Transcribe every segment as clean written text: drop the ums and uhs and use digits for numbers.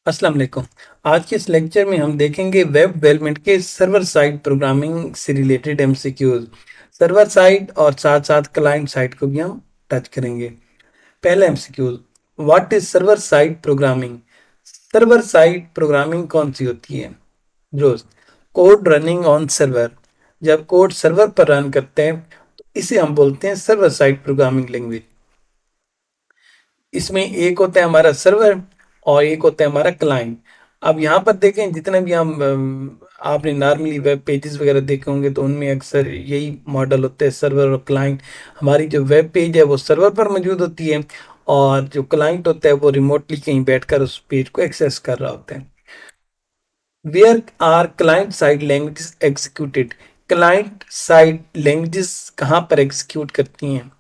अस्सलाम वालेकुम। आज के इस लेक्चर में हम देखेंगे वेब डेवलपमेंट के सर्वर साइड प्रोग्रामिंग से रिलेटेड एमसीक्यूज। सर्वर साइड और साथ साथ क्लाइंट साइड को भी हम टच करेंगे। पहला MCQs, what is server side programming? Server side programming कौन सी होती है दोस्त? Code running on server. जब कोड सर्वर पर रन करते हैं तो इसे हम बोलते हैं सर्वर साइड प्रोग्रामिंग लैंग्वेज। इसमें एक होता है हमारा सर्वर और एक होता है हमारा क्लाइंट। अब यहाँ पर देखें, जितने भी हम आपने नॉर्मली वेब पेजेस वगैरह देखे होंगे तो उनमें अक्सर यही मॉडल होता है, सर्वर और क्लाइंट। हमारी जो वेब पेज है वो सर्वर पर मौजूद होती है और जो क्लाइंट होता है वो रिमोटली कहीं बैठकर उस पेज को एक्सेस कर रहा होता है। Where are client side languages executed? Client side languages कहाँ पर एग्जीक्यूट करती हैं?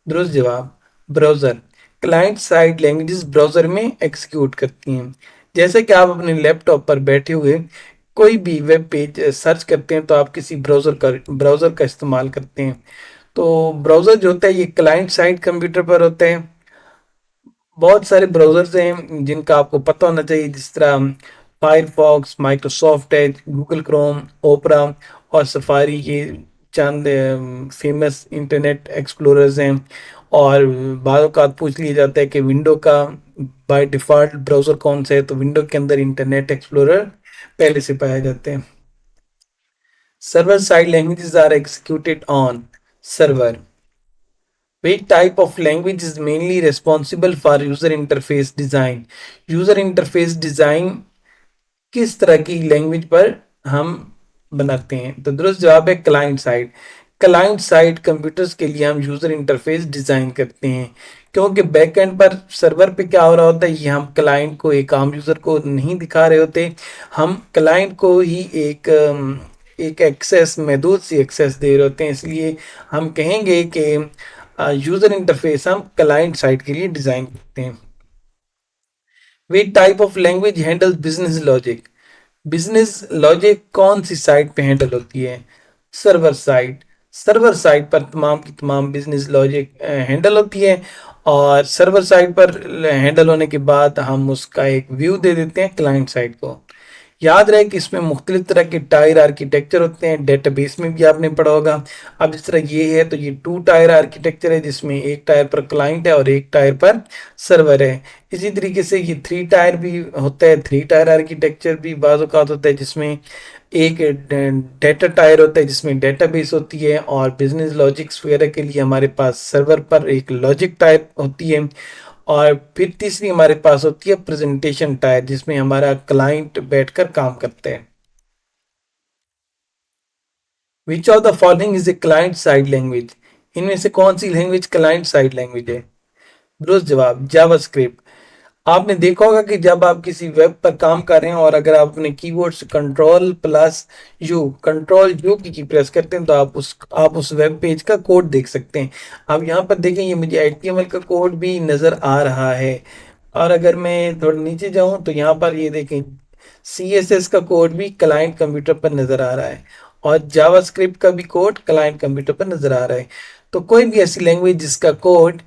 दुरुस्त जवाब, browser. Client side languages browser में एग्जीक्यूट करती हैं। जैसे कि आप अपने लैपटॉप पर बैठे हुए कोई भी वेब पेज सर्च करते हैं तो आप किसी ब्राउज़र का इस्तेमाल करते हैं। तो ब्राउज़र जो होता है ये क्लाइंट साइड कंप्यूटर पर होता है। बहुत सारे ब्राउज़र्स हैं जिनका आपको पता होना चाहिए, जिस तरह Firefox, Microsoft Edge, Google Chrome, Opera और सफारी। ये चंद फेमस इंटरनेट एक्सप्लोरर्स हैं। और बाद औक़ात पूछ लिया जाता है कि विंडो का बाय डिफ़ॉल्ट ब्राउज़र कौन सा है, तो विंडो के अंदर इंटरनेट एक्सप्लोरर पहले से पाए जाते हैं। Server side languages are executed on server. Which type of language is mainly responsible for user interface design? User interface design किस तरह की लैंग्वेज पर हम बनाते हैं? तो दुरुस्त जवाब है client side. Client side computers के लिए हम यूजर इंटरफेस डिजाइन करते हैं, क्योंकि बैकएंड पर सर्वर पे क्या हो रहा होता है ये हम क्लाइंट को, एक आम यूजर को नहीं दिखा रहे होते। हम क्लाइंट को ही एक एक्सेस, महदूद सी एक्सेस दे रहे होते हैं। इसलिए हम कहेंगे कि यूजर इंटरफेस हम क्लाइंट साइड के लिए डिजाइन करते हैं। वे type of language handle business logic? Business logic कौन सी साइट पे हैंडल होती है? Server side. सर्वर साइड पर तमाम की तमाम बिजनेस लॉजिक हैंडल होती है और सर्वर साइड पर हैंडल होने के बाद हम उसका एक व्यू दे देते हैं क्लाइंट साइड को। याद रहे कि इसमें मुख्तलिफ तरह के टायर आर्किटेक्चर होते हैं, डेटाबेस में भी आपने पढ़ा होगा। अब इस तरह ये है तो ये टू टायर आर्किटेक्चर है, जिसमें एक टायर पर क्लाइंट है और एक टायर पर सर्वर है। इसी तरीके से ये थ्री टायर भी होता है, थ्री टायर आर्किटेक्चर भी बाज़ औक़ात होता है, जिसमें एक डेटा टायर होता है जिसमें डेटाबेस होती है और बिजनेस लॉजिक्स वगैरह के लिए हमारे पास सर्वर पर एक लॉजिक टायर होती है। और फिर तीसरी हमारे पास होती है प्रेजेंटेशन टायर, जिसमें हमारा क्लाइंट बैठकर काम करते हैं। Which of the following is a client side language? इनमें से कौन सी लैंग्वेज क्लाइंट साइड लैंग्वेज है? दुरुस्त जवाब, जावास्क्रिप्ट। आपने देखा होगा कि जब आप किसी वेब पर काम कर रहे हैं और अगर आप अपने कीबोर्ड से कंट्रोल यू की प्रेस करते हैं तो आप उस वेब पेज का कोड देख सकते हैं। अब यहाँ पर देखें, ये मुझे HTML का कोड भी नज़र आ रहा है। और अगर मैं थोड़ा नीचे जाऊं तो यहाँ पर ये देखें, CSS का कोड भी क्लाइंट कंप्यूटर पर नज़र आ रहा है और जावास्क्रिप्ट का भी कोड क्लाइंट कंप्यूटर पर नज़र आ रहा है। तो कोई भी ऐसी लैंग्वेज जिसका कोड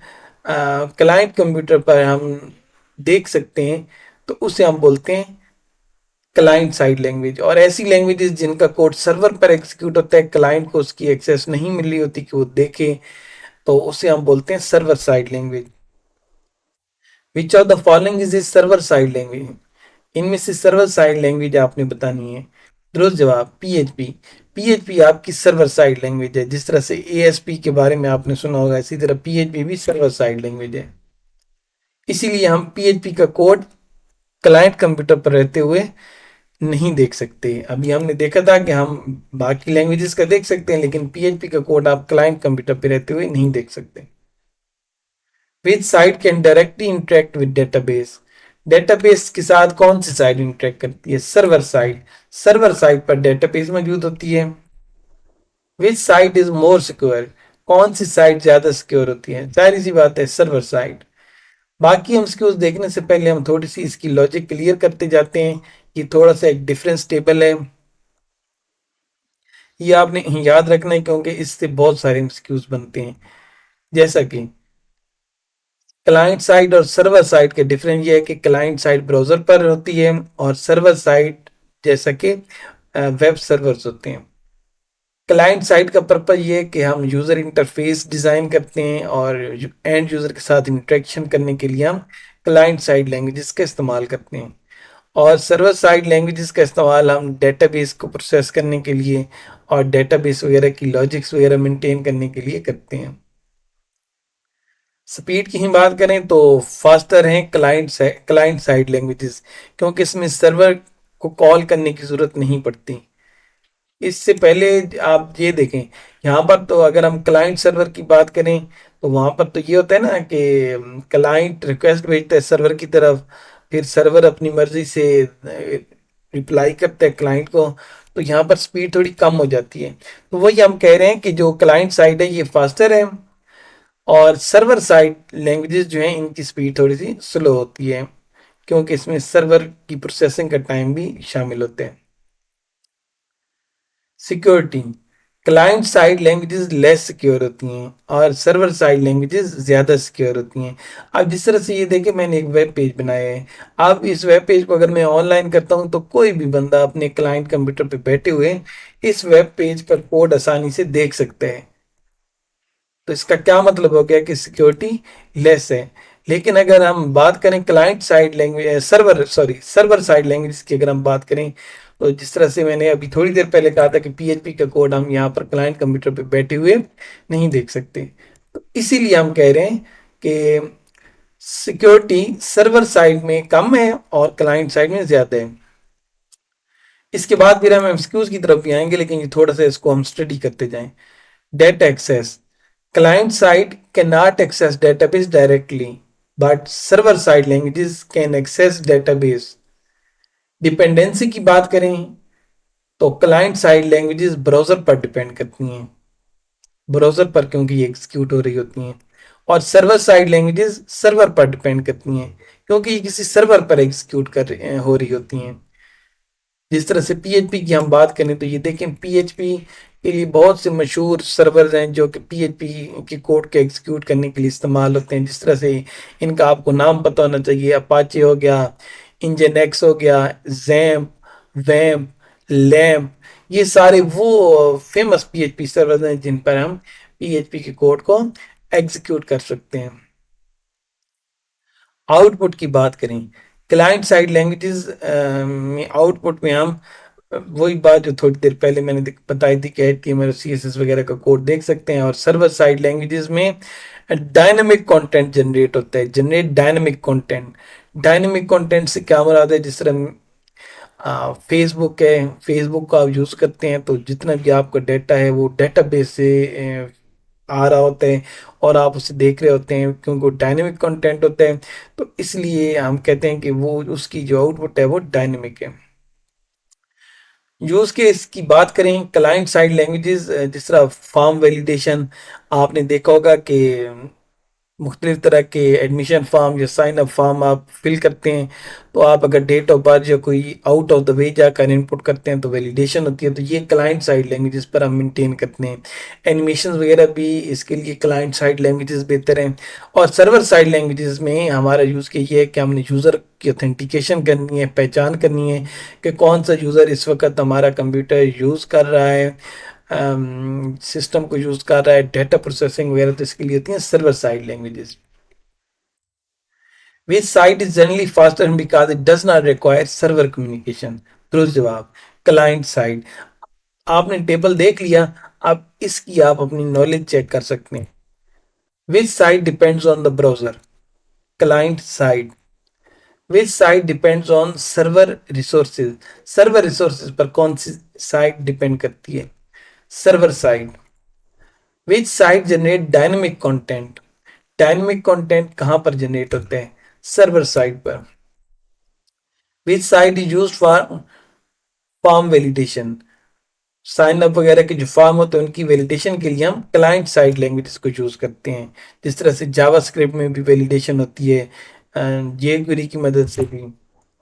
क्लाइंट कंप्यूटर पर हम देख सकते हैं तो उसे हम बोलते हैं क्लाइंट साइड लैंग्वेज। और ऐसी लैंग्वेजेस जिनका कोड सर्वर पर एग्जीक्यूट होता है, क्लाइंट को उसकी एक्सेस नहीं मिल रही होती कि वो देखे, तो उसे हम बोलते हैं server side language. Which of the following is is server side language? इनमें से सर्वर साइड लैंग्वेज आपने बतानी है। दुरुस्त जवाब, PHP। PHP आपकी सर्वर साइड लैंग्वेज है। जिस तरह से ASP के बारे में आपने सुना होगा, इसी तरह PHP भी सर्वर साइड लैंग्वेज है। इसीलिए हम PHP का कोड क्लाइंट कंप्यूटर पर रहते हुए नहीं देख सकते। अभी हमने देखा था कि हम बाकी लैंग्वेजेस का देख सकते हैं, लेकिन PHP का कोड आप क्लाइंट कंप्यूटर पर रहते हुए नहीं देख सकते। विच site can directly interact with database? Database के साथ कौन सी साइट इंटरेक्ट करती है? Server site. सर्वर साइट पर डेटाबेस मौजूद होती है। विच साइट इज मोर सिक्योर? कौन सी साइट ज्यादा सिक्योर होती है? जाहिर सी बात है, सर्वर साइट। बाकी हम इसको देखने से पहले हम थोड़ी सी इसकी लॉजिक क्लियर करते जाते हैं। ये थोड़ा सा एक डिफरेंस टेबल है, ये आपने याद रखना है क्योंकि इससे बहुत सारे एमसीक्यूज बनते हैं। जैसा कि क्लाइंट साइड और सर्वर साइड के डिफरेंस ये है कि क्लाइंट साइड ब्राउजर पर होती है और सर्वर साइड जैसा कि वेब सर्वर्स होते हैं। क्लाइंट साइड का पर्पज ये है कि हम यूज़र इंटरफेस डिज़ाइन करते हैं और एंड यूज़र के साथ इंटरेक्शन करने के लिए हम क्लाइंट साइड लैंग्वेजेस का इस्तेमाल करते हैं। और सर्वर साइड लैंग्वेजेस का इस्तेमाल हम डेटाबेस को प्रोसेस करने के लिए और डेटाबेस वगैरह की लॉजिक्स वगैरह मेंटेन करने के लिए करते हैं। स्पीड की ही बात करें तो फास्टर हैं क्लाइंट साइड लैंग्वेजेस, क्योंकि इसमें सर्वर को कॉल करने की ज़रूरत नहीं पड़ती। इससे पहले आप ये देखें, यहाँ पर तो अगर हम क्लाइंट सर्वर की बात करें तो वहाँ पर तो ये होता है ना कि क्लाइंट रिक्वेस्ट भेजता है सर्वर की तरफ, फिर सर्वर अपनी मर्जी से रिप्लाई करता है क्लाइंट को। तो यहाँ पर स्पीड थोड़ी कम हो जाती है। तो वही हम कह रहे हैं कि जो क्लाइंट साइड है ये फास्टर है और सर्वर साइड लैंग्वेजेस जो हैं इनकी स्पीड थोड़ी सी स्लो होती है, क्योंकि इसमें सर्वर की प्रोसेसिंग का टाइम भी शामिल होते हैं। Security, client side languages less secure होती हैं और सर्वर साइड लैंग्वेजेस ज़्यादा सिक्योर होती हैं। अब जिस तरह से ये देखें, मैंने एक वेब पेज बनाया है। अब इस वेब पेज को अगर मैं ऑनलाइन करता हूँ तो कोई भी बंदा अपने क्लाइंट कंप्यूटर पे बैठे हुए इस वेब पेज पर कोड आसानी से देख सकते हैं। तो इसका क्या मतलब हो गया कि सिक्योरिटी लेस है। लेकिन अगर हम बात करें client side language server side language की अगर हम बात करें, तो जिस तरह से मैंने अभी थोड़ी देर पहले कहा था कि पीएचपी का कोड हम यहाँ पर क्लाइंट कंप्यूटर पे बैठे हुए नहीं देख सकते। तो इसीलिए हम कह रहे हैं कि सिक्योरिटी सर्वर साइड में कम है और क्लाइंट साइड में ज़्यादा है। इसके बाद फिर हम एमसीक्यूज की तरफ भी आएंगे, लेकिन ये थोड़ा सा इसको हम स्टडी करते जाएं। Data access. Client side cannot access database directly, but server side languages can access database. Dependency की बात करें तो क्लाइंट साइड लैंग्वेजेस ब्राउजर पर डिपेंड करती हैं, ब्राउजर पर क्योंकि ये एग्जीक्यूट हो रही होती हैं। और सर्वर साइड लैंग्वेजेस सर्वर पर डिपेंड करती हैं, क्योंकि ये किसी सर्वर पर एग्जीक्यूट हो रही होती हैं। जिस तरह से पीएचपी की हम बात करें तो ये देखें, पीएचपी के लिए बहुत से मशहूर सर्वर्स हैं जो कि पीएचपी के कोड के एग्जीक्यूट करने के लिए इस्तेमाल होते हैं। जिस तरह से इनका आपको नाम पता होना चाहिए, अपाचे हो गया, इंजन हो गया, जैम्प, वैम्प, लैम्प, ये सारे वो फेमस पीएचपी सर्वर्स हैं जिन पर हम पीएचपी के कोड को एग्जीक्यूट कर सकते हैं। आउटपुट की बात करें, क्लाइंट साइड लैंग्वेजेस में आउटपुट में हम वही बात जो थोड़ी देर पहले मैंने बताई थी कि HTML और CSS वगैरह का कोड देख सकते हैं। और सर्वर साइड लैंग्वेजेस में डायनामिक कंटेंट जनरेट होता है, generate dynamic content. Dynamic content से क्या मुराद है, जिस तरह फेसबुक है, फेसबुक को आप यूज़ करते हैं तो जितना भी आपका डाटा है वो डेटाबेस से आ रहा होता है और आप उसे देख रहे होते हैं, क्योंकि वो डायनेमिक कंटेंट होता है। तो इसलिए हम कहते हैं कि वो उसकी जो आउटपुट है वो डायनेमिक है। यूज केस की बात करें, क्लाइंट साइड लैंग्वेजेस जिस तरह फॉर्म वैलिडेशन, आपने देखा होगा कि मुख्तलिफ तरह के एडमिशन फॉर्म या साइन अप फॉर्म आप फिल करते हैं, तो आप अगर डेट ऑफ बर्थ या कोई आउट ऑफ द वे जाकर इनपुट करते हैं तो वैलिडेशन होती है। तो ये क्लाइंट साइड लैंग्वेजेस पर हम मेंटेन करते हैं। एनिमेशन वगैरह भी इसके लिए क्लाइंट साइड लैंग्वेजेस बेहतर हैं। और सर्वर साइड लैंग्वेजेस में हमारा यूज़ के ये है कि हमने यूज़र की ऑथेंटिकेशन करनी है, पहचान करनी है कि कौन सा यूज़र इस वक्त हमारा कंप्यूटर यूज़ कर रहा है, सिस्टम को यूज कर रहा है, डेटा प्रोसेसिंग वगैरह। तो इसके लिए होती हैं server side languages. Which site is generally faster because it does not require server communication. दुरुस्त जवाब, क्लाइंट साइड। आपने टेबल देख लिया, अब इसकी आप अपनी नॉलेज चेक कर सकते हैं। Which site depends on the browser, client side. Which site depends on server resources, server resources पर कौन सी साइट डिपेंड करती है, server side. Which site generate dynamic content, dynamic content कहां पर जनरेट होते हैं, सर्वर साइड पर। Which site is use for form validation, sign up वगैरह के जो फॉर्म होते हैं उनकी वैलिडेशन के लिए हम क्लाइंट साइड लैंग्वेजेस को यूज करते हैं। जिस तरह से जावास्क्रिप्ट में भी वैलिडेशन होती है jQuery की मदद से भी,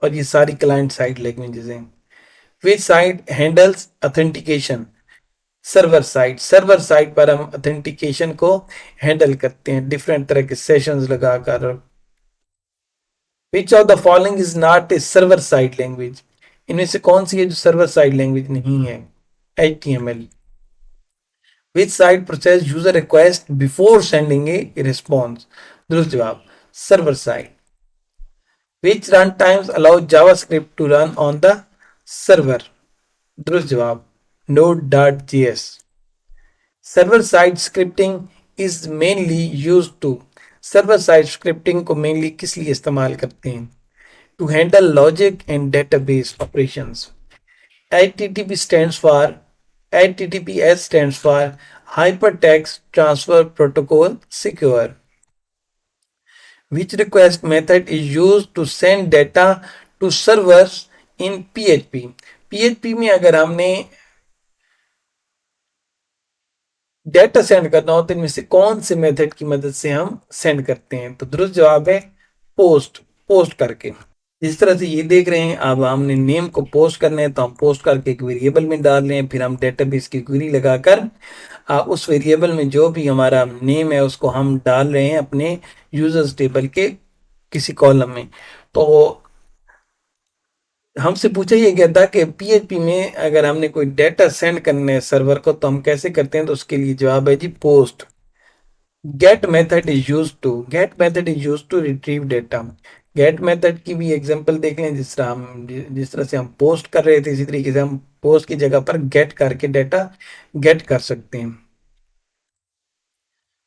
और ये सारी क्लाइंट साइड लैंग्वेजेस हैं। Which site handles authentication, server side पर हम ऑथेंटिकेशन को हैंडल करते हैं डिफरेंट तरह के सेशंस लगाकर। Which of the following is not a server side language, इनमें से कौन सी है जो सर्वर साइड लैंग्वेज नहीं है? HTML। Which side process user request before sending a response? दुरुस्त जवाब server side. Which run times allow JavaScript to run on the server? दुरुस्त जवाब node.js। Server side scripting is mainly use to, server side scripting को mainly किस लिए इस्तेमाल करते हैं? To handle logic and database operations. HTTP stands for HTTPS stands for Hypertext Transfer Protocol Secure. Which request method is used to send data to servers in PHP? PHP में अगर हमने data send करना हो तो इनमें से कौन से मेथड की मदद से हम सेंड करते हैं? तो दुरुस्त जवाब है पोस्ट, पोस्ट करके। जिस तरह से ये देख रहे हैं, अब हमने नेम को पोस्ट करना है तो हम पोस्ट करके एक वेरिएबल में डाल रहे हैं, फिर हम डेटाबेस की क्वेरी लगाकर उस वेरिएबल में जो भी हमारा नेम है उसको हम डाल रहे हैं अपने यूजर्स टेबल के किसी कॉलम में। तो हमसे पूछा ये गया था कि पीएचपी में अगर हमने कोई डेटा सेंड करना है सर्वर को तो हम कैसे करते हैं? तो उसके लिए जवाब है जी post. Get method is use to retrieve data. Get method की भी एग्जांपल देख लें, जिस तरह से हम पोस्ट कर रहे थे इसी तरीके से हम पोस्ट की जगह पर गेट करके डेटा गेट कर सकते हैं।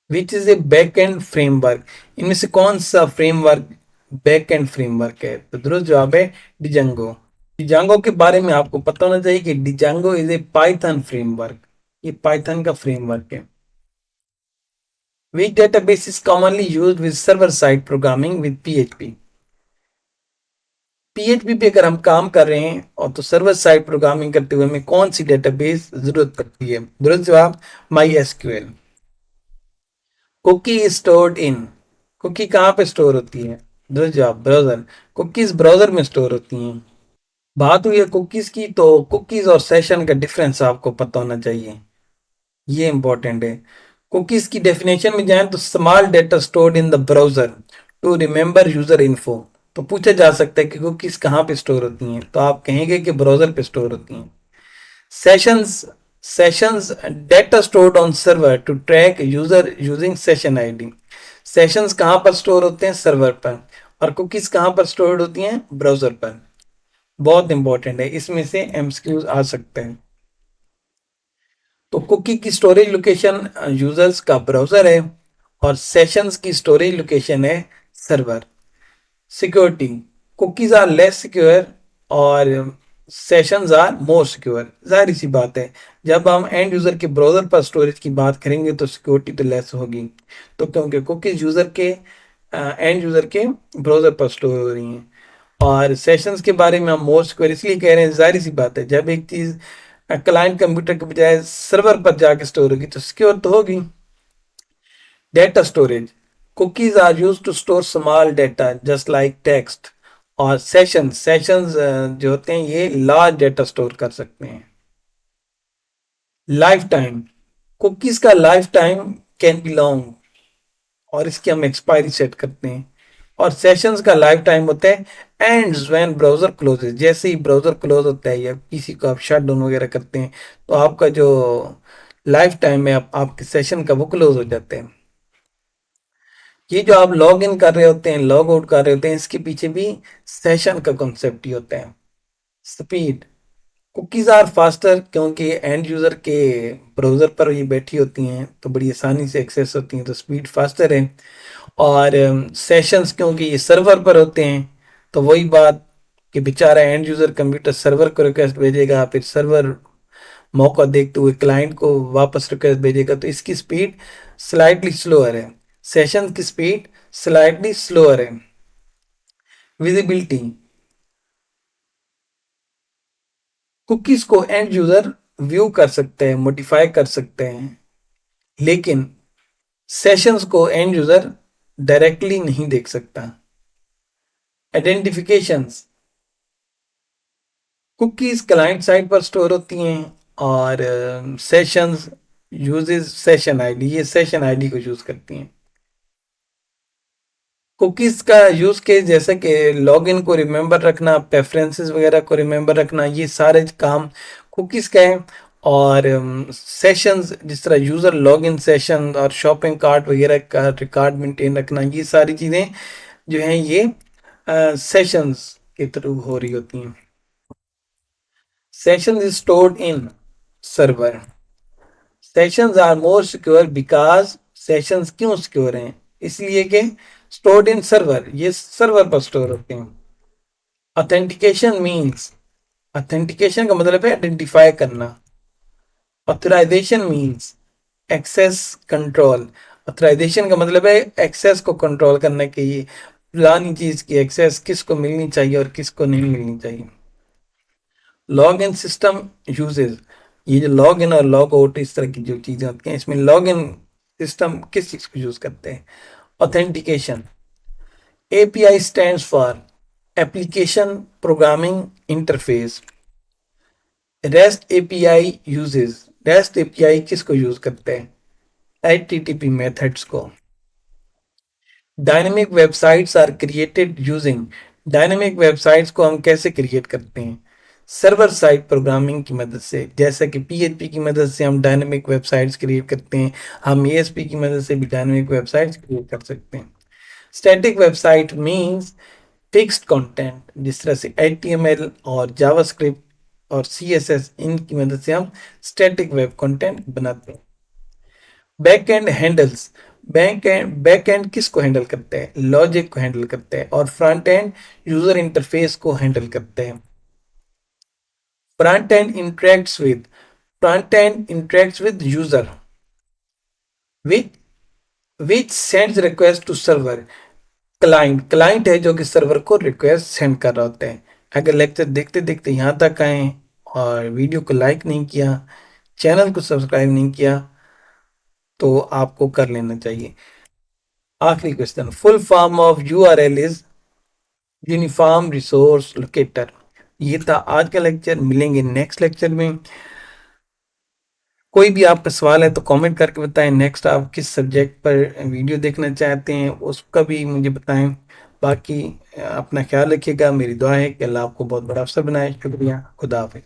Which is a back and framework, इनमें से कौन सा फ्रेमवर्क बैक एंड फ्रेमवर्क है? तो दुरुस्त जवाब है डिजांगो। डिजांगो के बारे में आपको पता होना चाहिए कि डिजांगो इज ए पाइथन फ्रेमवर्क, ये पाइथन का फ्रेमवर्क है। Which database is commonly used with server-side programming with PHP? PHP पे अगर हम काम कर रहे हैं और तो सर्वर साइड प्रोग्रामिंग करते हुए हमें कौन सी डेटाबेस जरूरत पड़ती है? दुरुस्त जवाब MySQL। Cookie stored in, cookie कहाँ पे स्टोर होती है? दुरुस्त जवाब ब्राउजर, कुकीज ब्राउजर में स्टोर होती हैं। बात हुई है कुकीज की, तो कुकीज और सेशन का डिफरेंस आपको पता होना चाहिए, ये इंपॉर्टेंट है। कुकीज की डेफिनेशन में जाएं तो small data stored in the browser to remember user info. तो पूछा जा सकता है कि कुकीज कहाँ पे स्टोर होती हैं, तो आप कहेंगे कि ब्राउजर पे स्टोर होती हैं। Sessions sessions data stored on server to track user using session ID. Sessions कहाँ पर स्टोर होते हैं? सर्वर पर। और कुकीज कहाँ पर स्टोर होती हैं? ब्राउजर पर। बहुत इंपॉर्टेंट है, इसमें से एमसीक्यूज आ सकते हैं। तो कुकी की स्टोरेज लोकेशन यूजर्स का ब्राउजर है और सेशंस की स्टोरेज लोकेशन है server. Security, cookies are less secure और सेशंस आर मोर सिक्योर। जाहिर सी बात है, जब हम एंड यूजर के ब्राउजर पर स्टोरेज की बात करेंगे तो सिक्योरिटी तो लेस होगी, तो क्योंकि कुकीज यूजर के एंड यूजर के ब्राउजर पर स्टोर हो रही हैं और सेशंस के बारे में हम मोर सिक्योर इसलिए कह रहे हैं। जाहिर सी बात है, जब एक चीज क्लाइंट कंप्यूटर के बजाय सर्वर पर जाके स्टोर होगी तो सिक्योर तो होगी। Data storage, cookies are use to store small data just like text. और सेशंस जो होते हैं ये लार्ज डेटा स्टोर कर सकते हैं। लाइफ टाइम, कुकीज का life time can be long और इसकी हम एक्सपायरी सेट करते हैं। और सेशंस का लाइफ टाइम होता है एंड्स व्हेन ब्राउजर क्लोजेस, जैसे ही ब्राउजर क्लोज होता है या किसी को आप शट डाउन वगैरह करते हैं तो आपका जो लाइफ टाइम है आपके सेशन का वो क्लोज हो जाते हैं। ये जो आप लॉग इन कर रहे होते हैं, लॉग आउट कर रहे होते हैं, इसके पीछे भी सेशन का कॉन्सेप्ट ही होता है। स्पीड, कुकीज आर फास्टर क्योंकि एंड यूजर के ब्राउजर पर ये बैठी होती हैं तो बड़ी आसानी से एक्सेस होती हैं, तो स्पीड फास्टर है। और सेशंस क्योंकि ये सर्वर पर होते हैं तो वही बात कि बेचारा एंड यूजर कंप्यूटर सर्वर को रिक्वेस्ट भेजेगा, फिर सर्वर मौका देखते हुए क्लाइंट को वापस रिक्वेस्ट भेजेगा, तो इसकी स्पीड स्लाइटली स्लोअर है। सेशन की स्पीड स्लाइटली स्लोअर है। विजिबिलिटी, कुकीज को एंड यूजर व्यू कर सकते हैं, मॉडिफाई कर सकते हैं, लेकिन सेशंस को एंड यूजर डायरेक्टली नहीं देख सकता। आइडेंटिफिकेशंस, कुकीज क्लाइंट साइड पर स्टोर होती हैं और सेशंस यूजेस सेशन आईडी, ये सेशन आईडी को यूज करती हैं। कुकीज का यूज केस जैसे कि लॉगिन को रिमेंबर रखना, प्रेफरेंसेस वगैरह को रिमेंबर रखना, ये सारे काम कुकीज का है। और सेशंस जिस तरह यूजर लॉगिन सेशन और शॉपिंग कार्ट वगैरह का रिकॉर्ड मेंटेन रखना, ये सारी चीजें जो हैं ये सेशंस के थ्रू हो रही होती हैं। Sessions is stored in server. Sessions are more secure because sessions क्यों सिक्योर हैं, इसलिए कि स्टोर्ड इन सर्वर, ये सर्वर पर स्टोर होते हैं। ऑथेंटिकेशन मींस, ऑथेंटिकेशन का मतलब है आइडेंटिफाई करना। Authorization means access control. Authorization का मतलब है एक्सेस को कंट्रोल करने के लिए, फलानी चीज की एक्सेस किसको मिलनी चाहिए और किसको नहीं मिलनी चाहिए। लॉग इन सिस्टम यूजेस, ये जो लॉग इन और लॉग आउट इस तरह की जो चीजें होती हैं, इसमें लॉग इन सिस्टम किस चीज को यूज करते हैं। Authentication, API stands for application programming interface. Rest API uses, rest API किसको यूज करते हैं, एचटीटीपी मेथड्स को। Dynamic websites are created using, dynamic websites को हम कैसे क्रिएट करते हैं, सर्वर साइड प्रोग्रामिंग की मदद से। जैसे कि पीएचपी की मदद से हम डायनेमिक वेबसाइट्स क्रिएट करते हैं, हम एएसपी की मदद से भी डायनेमिक वेबसाइट्स क्रिएट कर सकते हैं। Static website means fixed content, जिस तरह से एचटीएमएल और जावास्क्रिप्ट और सीएसएस, इनकी मदद से हम स्टैटिक वेब कंटेंट बनाते हैं। Back end handles, back end किसको हैंडल करते हैं, लॉजिक को हैंडल करते हैं। और फ्रंट एंड यूजर इंटरफेस को हैंडल करते हैं। Front end interacts with, front end interacts with user, which which sends request to server. Client, client है जो कि सर्वर को रिक्वेस्ट सेंड कर रहा होता है। अगर लेक्चर देखते देखते यहाँ तक आए और वीडियो को लाइक नहीं किया, चैनल को सब्सक्राइब नहीं किया, तो आपको कर लेना चाहिए। आखिरी question, full form of URL is uniform resource locator. ये था आज का लेक्चर, मिलेंगे नेक्स्ट लेक्चर में। कोई भी आपका सवाल है तो कमेंट करके बताएं। नेक्स्ट आप किस सब्जेक्ट पर वीडियो देखना चाहते हैं उसका भी मुझे बताएं। बाकी अपना ख्याल रखिएगा। मेरी दुआ है कि अल्लाह आपको बहुत बड़ा अफसर बनाए। शुक्रिया, खुदा हाफिज।